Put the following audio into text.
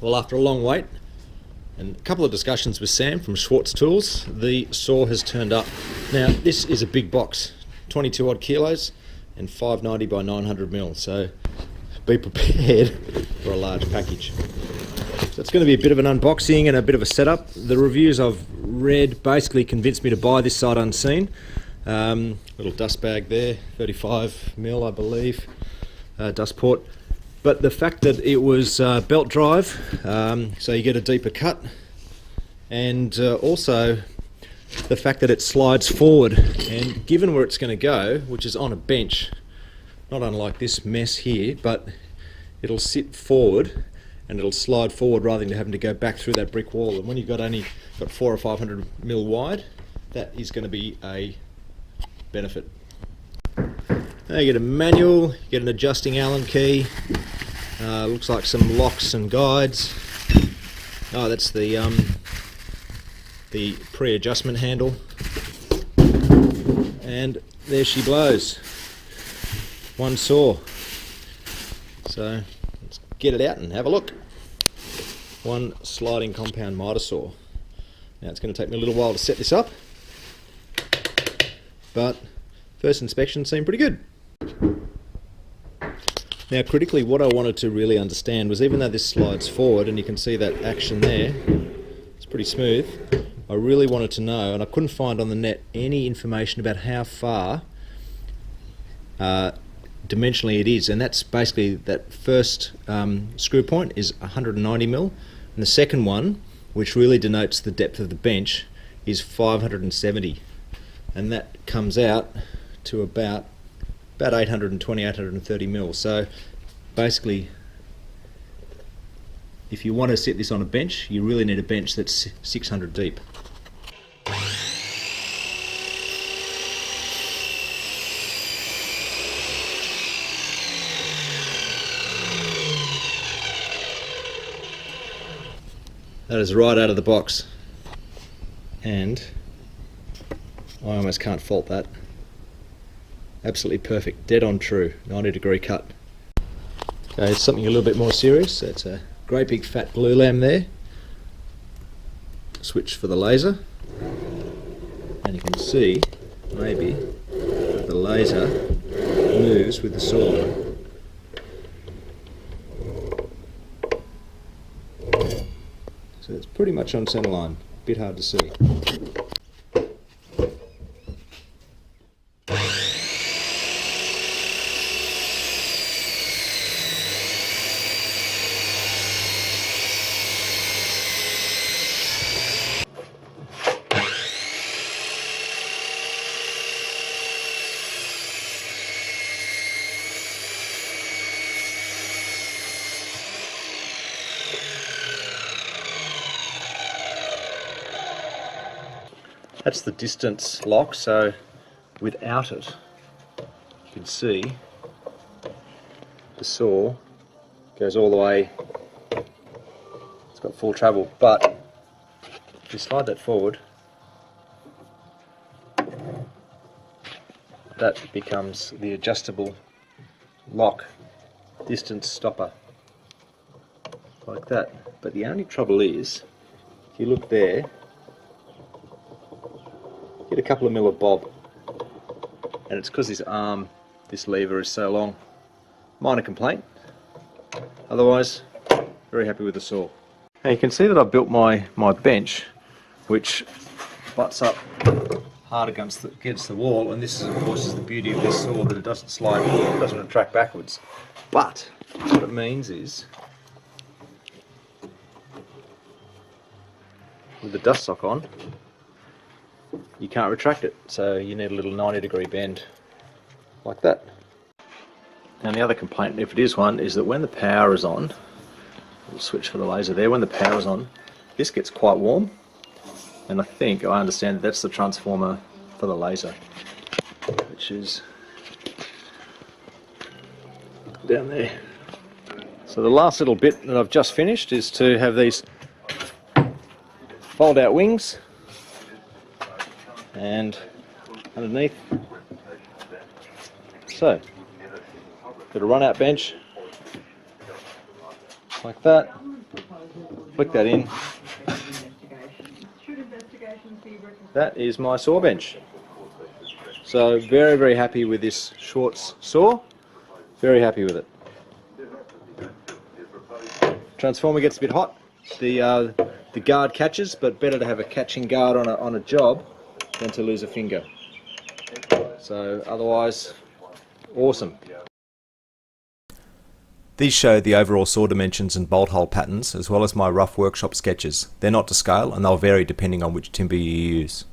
Well, after a long wait and a couple of discussions with Sam from Swartz Tools, the saw has turned up. Now, this is a big box, 22 odd kilos and 590 by 900 mil, so be prepared for a large package. So it's going to be a bit of an unboxing and a bit of a setup. The reviews I've read basically convinced me to buy this sight unseen. Little dust bag there, 35 mil I believe, dust port. But the fact that it was belt drive, so you get a deeper cut, and also the fact that it slides forward, and given where it's going to go, which is on a bench, not unlike this mess here, but it'll sit forward and it'll slide forward rather than having to go back through that brick wall. And when you've got 400 or 500 mil wide, that is going to be a benefit. Now you get a manual, you get an adjusting Allen key, looks like some locks and guides. Oh, that's the pre-adjustment handle, and there she blows. One saw. So let's get it out and have a look. One sliding compound mitre saw. Now it's going to take me a little while to set this up, but first inspection seemed pretty good. Now critically, what I wanted to really understand was, even though this slides forward and you can see that action there, it's pretty smooth, I really wanted to know, and I couldn't find on the net any information about how far dimensionally it is, and that's basically that first screw point is 190 mil, and the second one, which really denotes the depth of the bench, is 570, and that comes out to about 820, 830 mil. So basically, if you want to sit this on a bench, you really need a bench that's 600 deep. That is right out of the box, and I almost can't fault that. Absolutely perfect, dead on true, 90-degree cut. Okay, it's something a little bit more serious. That's a great big fat glue lamb there. Switch for the laser, and you can see maybe that the laser moves with the saw. So it's pretty much on center line, a bit hard to see. That's the distance lock, so without it, you can see the saw goes all the way. It's got full travel, but if you slide that forward, that becomes the adjustable lock distance stopper, like that. But the only trouble is, if you look there, get a couple of mil of bob, and it's because this lever is so long. Minor complaint, otherwise very happy with the saw. Now you can see that I built my bench, which butts up hard against the wall, and this is, of course, is the beauty of this saw, that it doesn't slide forward, it doesn't retract backwards. But what it means is, with the dust sock on, you can't retract it, so you need a little 90-degree bend like that. And the other complaint, if it is one, is that when the power is on, we'll switch for the laser there, when the power is on, this gets quite warm, and I understand that's the transformer for the laser, which is down there. So the last little bit that I've just finished is to have these fold out wings, and underneath, so got a run out bench like that, Flick that in. That is my saw bench. So very, very happy with this Swartz saw. Very happy with it. Transformer gets a bit hot. The guard catches, but better to have a catching guard on a job than to lose a finger. So otherwise, awesome. These show the overall saw dimensions and bolt hole patterns, as well as my rough workshop sketches. They're not to scale and they'll vary depending on which timber you use.